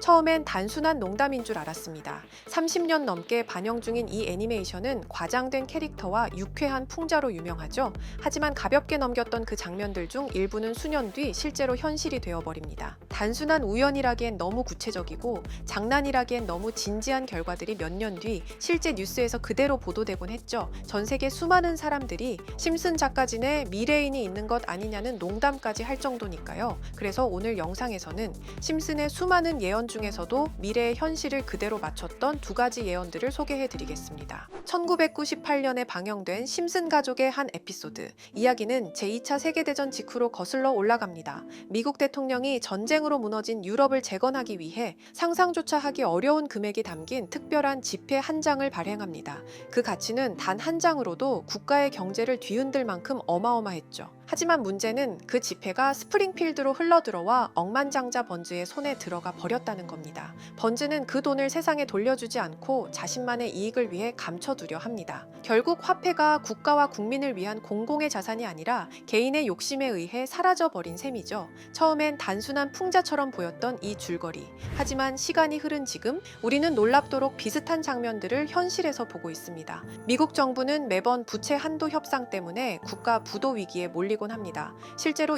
처음엔 단순한 농담인 줄 알았습니다. 30년 넘게 반영 중인 이 애니메이션은 과장된 캐릭터와 유쾌한 풍자로 유명하죠. 하지만 가볍게 넘겼던 그 장면들 중 일부는 수년 뒤 실제로 현실이 되어버립니다. 단순한 우연이라기엔 너무 구체적이고 장난이라기엔 너무 진지한 결과들이 몇 년 뒤 실제 뉴스에서 그대로 보도되곤 했죠. 전 세계 수많은 사람들이 심슨 작가진에 미래인이 있는 것 아니냐는 농담까지 할 정도니까요. 그래서 오늘 영상에서는 심슨의 수많은 예언 중에서도 미래의 현실을 그대로 맞췄던 두 가지 예언들을 소개해드리겠습니다. 1998년에 방영된 심슨 가족의 한 에피소드. 이야기는 제2차 세계대전 직후로 거슬러 올라갑니다. 미국 대통령이 전쟁으로 무너진 유럽을 재건하기 위해 상상조차 하기 어려운 금액이 담긴 특별한 지폐 한 장을 발행합니다. 그 가치는 단 한 장으로도 국가의 경제를 뒤흔들 만큼 어마어마했죠. 하지만 문제는 그 지폐가 스프링필드로 흘러들어와 억만장자 번즈의 손에 들어가 버렸다는 겁니다. 번즈는 그 돈을 세상에 돌려주지 않고 자신만의 이익을 위해 감춰두려 합니다. 결국 화폐가 국가와 국민을 위한 공공의 자산이 아니라 개인의 욕심에 의해 사라져버린 셈이죠. 처음엔 단순한 풍자처럼 보였던 이 줄거리. 하지만 시간이 흐른 지금 우리는 놀랍도록 비슷한 장면들을 현실에서 보고 있습니다. 미국 정부는 매번 부채 한도 협상 때문에 국가 부도 위기에 몰리곤 합니다. 실제로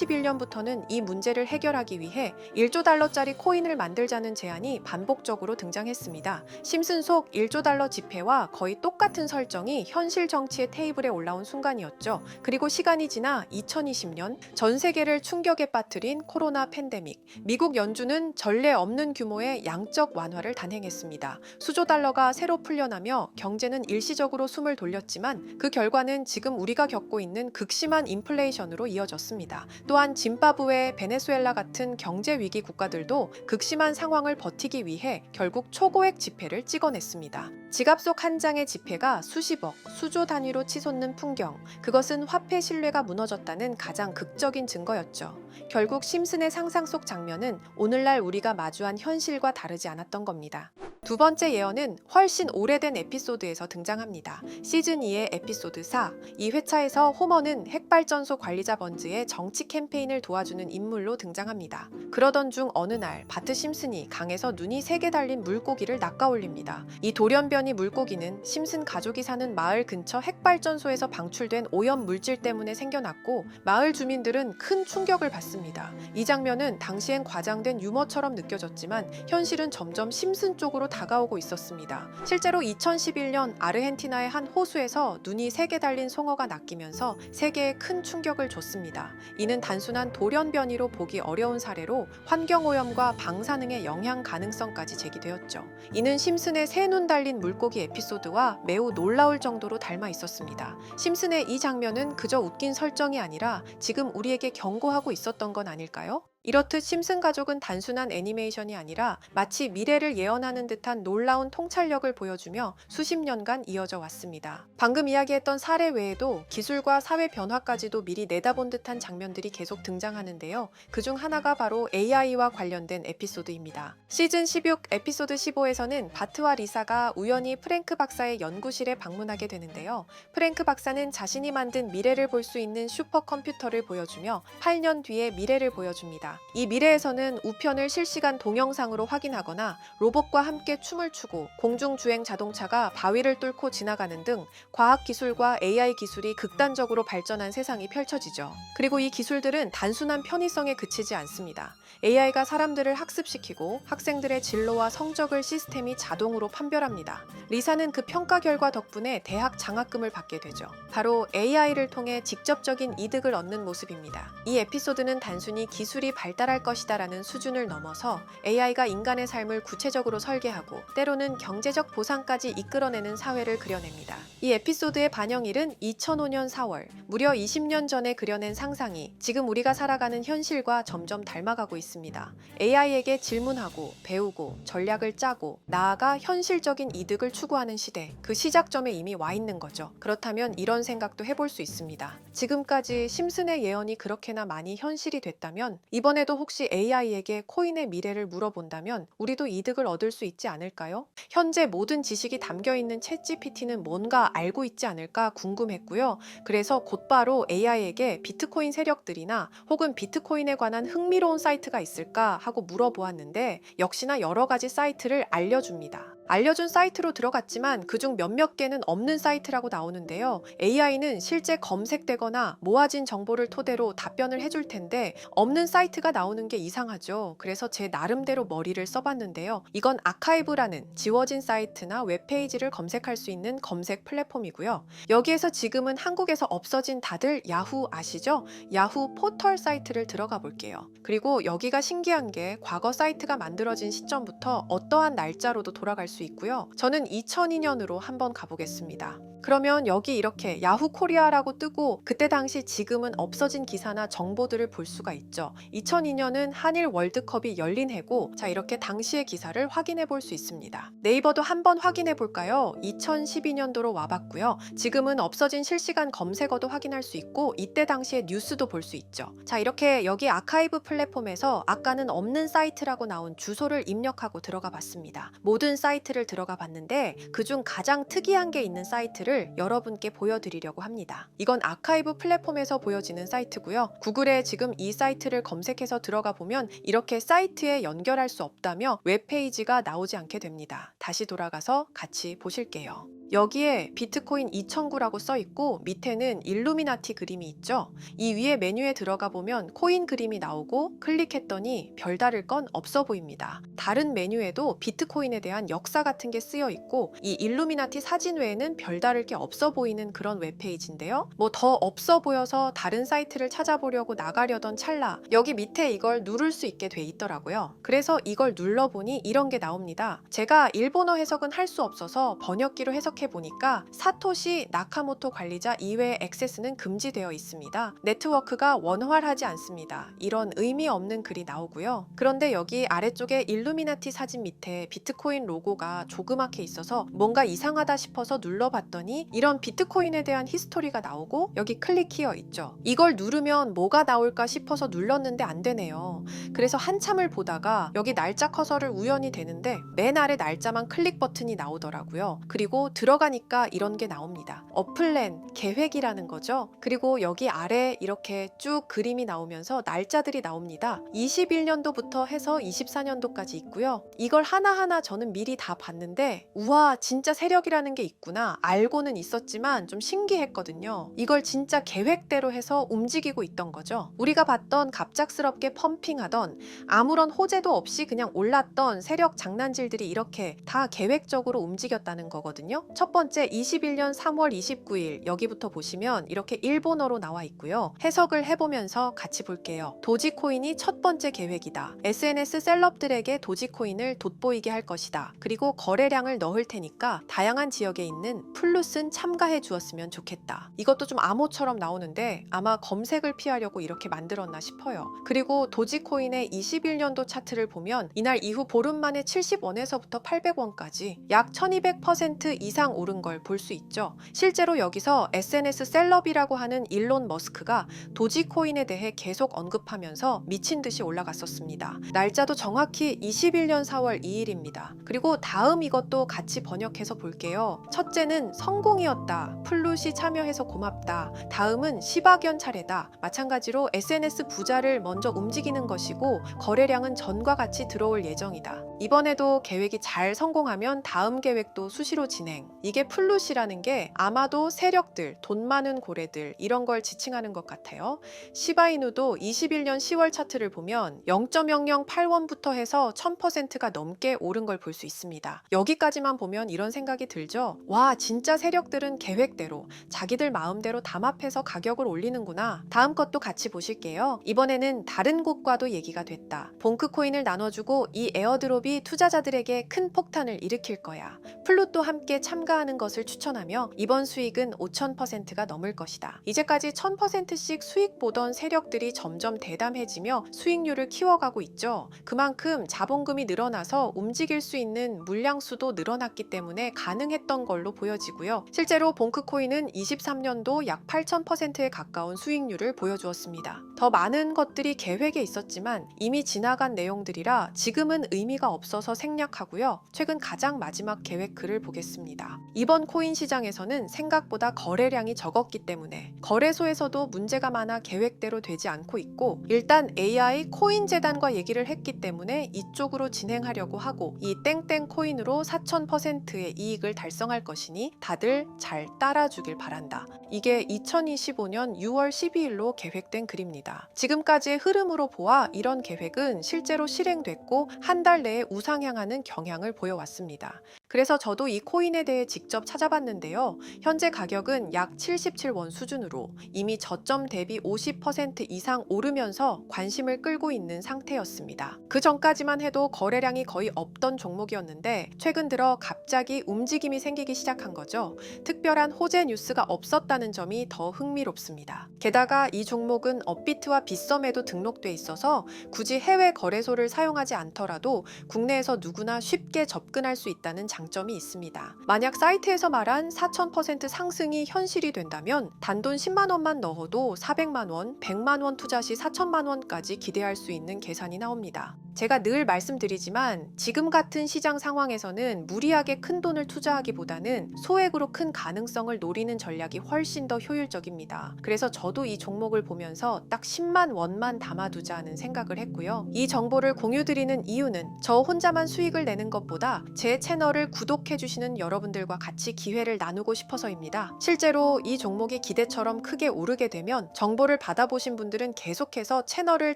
2011년부터는 이 문제를 해결하기 위해 1조 달러짜리 코인을 만들자는 제안이 반복적으로 등장했습니다. 심슨 속 1조 달러 지폐와 거의 똑같은 설정이 현실 정치의 테이블에 올라온 순간이었죠. 그리고 시간이 지나 2020년 전 세계를 충격에 빠뜨린 코로나 팬데믹. 미국 연준은 전례 없는 규모의 양적 완화를 단행했습니다. 수조 달러가 새로 풀려나며 경제는 일시적으로 숨을 돌렸지만 그 결과는 지금 우리가 겪고 있는 극심한 인플레이션으로 이어졌습니다. 또한 짐바브웨, 베네수엘라 같은 경제 위기 국가들도 극심한 상황을 버티기 위해 결국 초고액 지폐를 찍어냈습니다. 지갑 속 한 장의 지폐가 수십억, 수조 단위로 치솟는 풍경, 그것은 화폐 신뢰가 무너졌다는 가장 극적인 증거였죠. 결국 심슨의 상상 속 장면은 오늘날 우리가 마주한 현실과 다르지 않았던 겁니다. 두 번째 예언은 훨씬 오래된 에피소드에서 등장합니다. 시즌2의 에피소드 4. 이 회차에서 호머는 핵발전소 관리자 번즈의 정치 캠페인을 도와주는 인물로 등장합니다. 그러던 중 어느 날 바트 심슨이 강에서 눈이 3개 달린 물고기를 낚아올립니다. 이 돌연변이 물고기는 심슨 가족이 사는 마을 근처 핵발전소에서 방출된 오염 물질 때문에 생겨났고 마을 주민들은 큰 충격을 받습니다. 이 장면은 당시엔 과장된 유머처럼 느껴졌지만 현실은 점점 심슨 쪽으로 다가오고 있었습니다. 실제로 2011년 아르헨티나의 한 호수에서 눈이 3개 달린 송어가 낚이면서 세계에 큰 충격을 줬습니다. 이는 단순한 돌연변이로 보기 어려운 사례로 환경오염과 방사능의 영향 가능성까지 제기되었죠. 이는 심슨의 새 눈 달린 물고기 에피소드와 매우 놀라울 정도로 닮아 있었습니다. 심슨의 이 장면은 그저 웃긴 설정이 아니라 지금 우리에게 경고하고 있었던 건 아닐까요? 이렇듯 심슨 가족은 단순한 애니메이션이 아니라 마치 미래를 예언하는 듯한 놀라운 통찰력을 보여주며 수십 년간 이어져 왔습니다. 방금 이야기했던 사례 외에도 기술과 사회 변화까지도 미리 내다본 듯한 장면들이 계속 등장하는데요. 그중 하나가 바로 AI와 관련된 에피소드입니다. 시즌 16 에피소드 15에서는 바트와 리사가 우연히 프랭크 박사의 연구실에 방문하게 되는데요. 프랭크 박사는 자신이 만든 미래를 볼 수 있는 슈퍼컴퓨터를 보여주며 8년 뒤의 미래를 보여줍니다. 이 미래에서는 우편을 실시간 동영상으로 확인하거나 로봇과 함께 춤을 추고 공중주행 자동차가 바위를 뚫고 지나가는 등 과학기술과 AI 기술이 극단적으로 발전한 세상이 펼쳐지죠. 그리고 이 기술들은 단순한 편의성에 그치지 않습니다. AI가 사람들을 학습시키고 학생들의 진로와 성적을 시스템이 자동으로 판별합니다. 리사는 그 평가 결과 덕분에 대학 장학금을 받게 되죠. 바로 AI를 통해 직접적인 이득을 얻는 모습입니다. 이 에피소드는 단순히 기술이 발달할 것이다라는 수준을 넘어서 AI가 인간의 삶을 구체적으로 설계하고 때로는 경제적 보상까지 이끌어내는 사회를 그려냅니다. 이 에피소드의 반영일은 2005년 4월, 무려 20년 전에 그려낸 상상이 지금 우리가 살아가는 현실과 점점 닮아가고 있습니다. AI에게 질문하고 배우고 전략을 짜고 나아가 현실적인 이득을 추구하는 시대, 그 시작점에 이미 와 있는 거죠. 그렇다면 이런 생각도 해볼 수 있습니다. 지금까지 심슨의 예언이 그렇게나 많이 현실이 됐다면 이번 이번에도 혹시 AI에게 코인의 미래를 물어본다면 우리도 이득을 얻을 수 있지 않을까요? 현재 모든 지식이 담겨 있는 챗GPT는 뭔가 알고 있지 않을까 궁금했고요. 그래서 곧바로 AI에게 비트코인 세력들이나 혹은 비트코인에 관한 흥미로운 사이트가 있을까 하고 물어보았는데 역시나 여러 가지 사이트를 알려줍니다. 알려준 사이트로 들어갔지만 그중 몇몇 개는 없는 사이트라고 나오는데요. AI는 실제 검색되거나 모아진 정보를 토대로 답변을 해줄 텐데 없는 사이트가 나오는 게 이상하죠. 그래서 제 나름대로 머리를 써봤는데요. 이건 아카이브라는 지워진 사이트나 웹페이지를 검색할 수 있는 검색 플랫폼이고요. 여기에서 지금은 한국에서 없어진 다들 야후 아시죠? 야후 포털 사이트를 들어가 볼게요. 그리고 여기가 신기한 게 과거 사이트가 만들어진 시점부터 어떠한 날짜로도 돌아갈 수 있고요. 저는 2002년으로 한번 가보겠습니다. 그러면 여기 이렇게 야후 코리아라고 뜨고 그때 당시 지금은 없어진 기사나 정보들을 볼 수가 있죠. 2002년은 한일 월드컵이 열린 해고 자 이렇게 당시의 기사를 확인해 볼 수 있습니다. 네이버도 한번 확인해 볼까요? 2012년도로 와봤고요. 지금은 없어진 실시간 검색어도 확인할 수 있고 이때 당시의 뉴스도 볼 수 있죠. 자 이렇게 여기 아카이브 플랫폼에서 아까는 없는 사이트라고 나온 주소를 입력하고 들어가 봤습니다. 모든 사이트를 들어가 봤는데 그중 가장 특이한 게 있는 사이트를 여러분께 보여드리려고 합니다. 이건 아카이브 플랫폼에서 보여지는 사이트고요. 구글에 지금 이 사이트를 검색해서 들어가 보면 이렇게 사이트에 연결할 수 없다며 웹페이지가 나오지 않게 됩니다. 다시 돌아가서 같이 보실게요. 여기에 비트코인 2009라고 써 있고 밑에는 일루미나티 그림이 있죠. 이 위에 메뉴에 들어가 보면 코인 그림이 나오고 클릭했더니 별다를 건 없어 보입니다. 다른 메뉴에도 비트코인에 대한 역사 같은 게 쓰여 있고 이 일루미나티 사진 외에는 별다를 게 없어 보이는 그런 웹페이지인데요. 뭐 더 없어 보여서 다른 사이트를 찾아보려고 나가려던 찰나 여기 밑에 이걸 누를 수 있게 돼 있더라고요. 그래서 이걸 눌러보니 이런 게 나옵니다. 제가 일본어 해석은 할 수 없어서 번역기로 해석해 보니까 사토시 나카모토 관리자 이외의 액세스는 금지되어 있습니다. 네트워크가 원활하지 않습니다. 이런 의미 없는 글이 나오고요. 그런데 여기 아래쪽에 일루미나티 사진 밑에 비트코인 로고가 조그맣게 있어서 뭔가 이상하다 싶어서 눌러봤더니 이런 비트코인에 대한 히스토리가 나오고 여기 클릭 히어 있죠. 이걸 누르면 뭐가 나올까 싶어서 눌렀는데 안 되네요. 그래서 한참을 보다가 여기 날짜 커서를 우연히 대는데 맨 아래 날짜만 클릭 버튼이 나오더라고요. 그리고 들어가니까 이런 게 나옵니다. 어플랜, 계획이라는 거죠. 그리고 여기 아래 이렇게 쭉 그림이 나오면서 날짜들이 나옵니다. 21년도부터 해서 24년도까지 있고요. 이걸 하나하나 저는 미리 다 봤는데 우와 진짜 세력이라는 게 있구나 알고는 있었지만 좀 신기했거든요. 이걸 진짜 계획대로 해서 움직이고 있던 거죠. 우리가 봤던 갑작스럽게 펌핑하던 아무런 호재도 없이 그냥 올랐던 세력 장난질들이 이렇게 다 계획적으로 움직였다는 거거든요. 첫 번째 21년 3월 29일 여기부터 보시면 이렇게 일본어로 나와 있고요. 해석을 해보면서 같이 볼게요. 도지코인이 첫 번째 계획이다. SNS 셀럽들에게 도지코인을 돋보이게 할 것이다. 그리고 거래량을 넣을 테니까 다양한 지역에 있는 플룻은 참가해 주었으면 좋겠다. 이것도 좀 암호처럼 나오는데 아마 검색을 피하려고 이렇게 만들었나 싶어요. 그리고 도지코인의 21년도 차트를 보면 이날 이후 보름 만에 70원에서부터 800원까지 약 1200% 이상 오른 걸 볼 수 있죠. 실제로 여기서 SNS 셀럽이라고 하는 일론 머스크가 도지코인에 대해 계속 언급하면서 미친 듯이 올라갔었습니다. 날짜도 정확히 21년 4월 2일입니다. 그리고 다음 이것도 같이 번역해서 볼게요. 첫째는 성공이었다. 플룻이 참여해서 고맙다. 다음은 시바견 차례다. 마찬가지로 SNS 부자를 먼저 움직이는 것이고 거래량은 전과 같이 들어올 예정이다. 이번에도 계획이 잘 성공하면 다음 계획도 수시로 진행. 이게 플룻이라는 게 아마도 세력들, 돈 많은 고래들 이런 걸 지칭하는 것 같아요. 시바이누도 21년 10월 차트를 보면 0.008원부터 해서 1000%가 넘게 오른 걸 볼 수 있습니다. 여기까지만 보면 이런 생각이 들죠. 와 진짜 세력들은 계획대로 자기들 마음대로 담합해서 가격을 올리는구나. 다음 것도 같이 보실게요. 이번에는 다른 곳과도 얘기가 됐다. 봉크코인을 나눠주고 이 에어드롭이 기업이 투자자들에게 큰 폭탄을 일으킬 거야. 플룻도 함께 참가하는 것을 추천하며 이번 수익은 5,000%가 넘을 것이다. 이제까지 1,000%씩 수익 보던 세력들이 점점 대담해지며 수익률을 키워가고 있죠. 그만큼 자본금이 늘어나서 움직일 수 있는 물량수도 늘어났기 때문에 가능했던 걸로 보여지고요. 실제로 봉크코인은 23년도 약 8,000%에 가까운 수익률을 보여주었습니다. 더 많은 것들이 계획에 있었지만 이미 지나간 내용들이라 지금은 의미가 없어서 생략하고요. 최근 가장 마지막 계획글을 보겠습니다. 이번 코인 시장에서는 생각보다 거래량이 적었기 때문에 거래소에서도 문제가 많아 계획대로 되지 않고 있고, 일단 AI 코인 재단과 얘기를 했기 때문에 이쪽으로 진행하려고 하고, 이 땡땡 코인으로 4,000%의 이익을 달성할 것이니 다들 잘 따라주길 바란다. 이게 2025년 6월 12일로 계획된 글입니다. 지금까지의 흐름으로 보아 이런 계획은 실제로 실행됐고 한 달 내에 우상향하는 경향을 보여왔습니다. 그래서 저도 이 코인에 대해 직접 찾아봤는데요. 현재 가격은 약 77원 수준으로 이미 저점 대비 50% 이상 오르면서 관심을 끌고 있는 상태였습니다. 그 전까지만 해도 거래량이 거의 없던 종목이었는데 최근 들어 갑자기 움직임이 생기기 시작한 거죠. 특별한 호재 뉴스가 없었다는 점이 더 흥미롭습니다. 게다가 이 종목은 업비트와 빗썸에도 등록돼 있어서 굳이 해외 거래소를 사용하지 않더라도 국내에서 누구나 쉽게 접근할 수 있다는 장점이 있습니다. 만약 사이트에서 말한 4,000% 상승이 현실이 된다면 단돈 10만 원만 넣어도 400만 원, 100만 원 투자 시 4천만 원까지 기대할 수 있는 계산이 나옵니다. 제가 늘 말씀드리지만 지금 같은 시장 상황에서는 무리하게 큰 돈을 투자하기보다는 소액으로 큰 가능성을 노리는 전략이 훨씬 더 효율적입니다. 그래서 저도 이 종목을 보면서 딱 10만 원만 담아두자는 생각을 했고요. 이 정보를 공유드리는 이유는 저 혼자만 수익을 내는 것보다 제 채널을 구독해주시는 여러분들과 같이 기회를 나누고 싶어서입니다. 실제로 이 종목이 기대처럼 크게 오르게 되면 정보를 받아보신 분들은 계속해서 채널을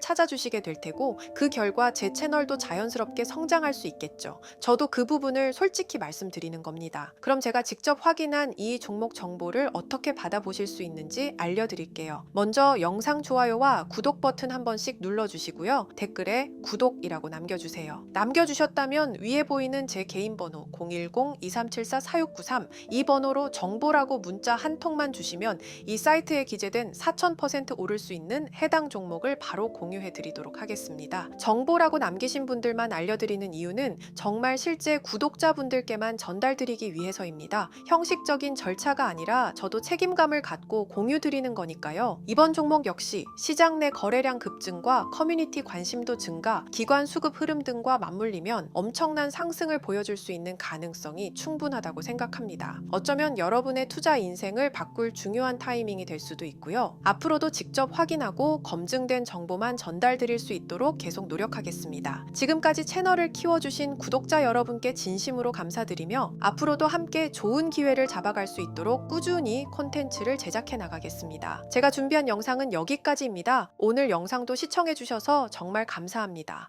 찾아주시게 될 테고, 그 결과 제 채널도 자연스럽게 성장할 수 있겠죠. 저도 그 부분을 솔직히 말씀드리는 겁니다. 그럼 제가 직접 확인한 이 종목 정보를 어떻게 받아보실 수 있는지 알려드릴게요. 먼저 영상 좋아요와 구독 버튼 한 번씩 눌러주시고요. 댓글에 구독이라고 남겨주세요. 남겨주셨다면 위에 보이는 제 개인 번호 010-2374-4693 이 번호로 정보라고 문자 한 통만 주시면 이 사이트에 기재된 4,000% 오를 수 있는 해당 종목을 바로 공유해 드리도록 하겠습니다. 정보라고 남기신 분들만 알려드리는 이유는 정말 실제 구독자분들께만 전달드리기 위해서입니다. 형식적인 절차가 아니라 저도 책임감을 갖고 공유드리는 거니까요. 이번 종목 역시 시장 내 거래량 급증과 커뮤니티 관심도 증가, 기관 수급 흐름 등과 맞물리면 엄청난 상승을 보여줄 수 있는 가능성이 충분하다고 생각합니다. 어쩌면 여러분의 투자 인생을 바꿀 중요한 타이밍이 될 수도 있고요. 앞으로도 직접 확인하고 검증된 정보만 전달드릴 수 있도록 계속 노력하겠습니다. 지금까지 채널을 키워주신 구독자 여러분께 진심으로 감사드리며 앞으로도 함께 좋은 기회를 잡아갈 수 있도록 꾸준히 콘텐츠를 제작해 나가겠습니다. 제가 준비한 영상은 여기까지입니다. 오늘 영상도 시청해주셔서 정말 감사합니다.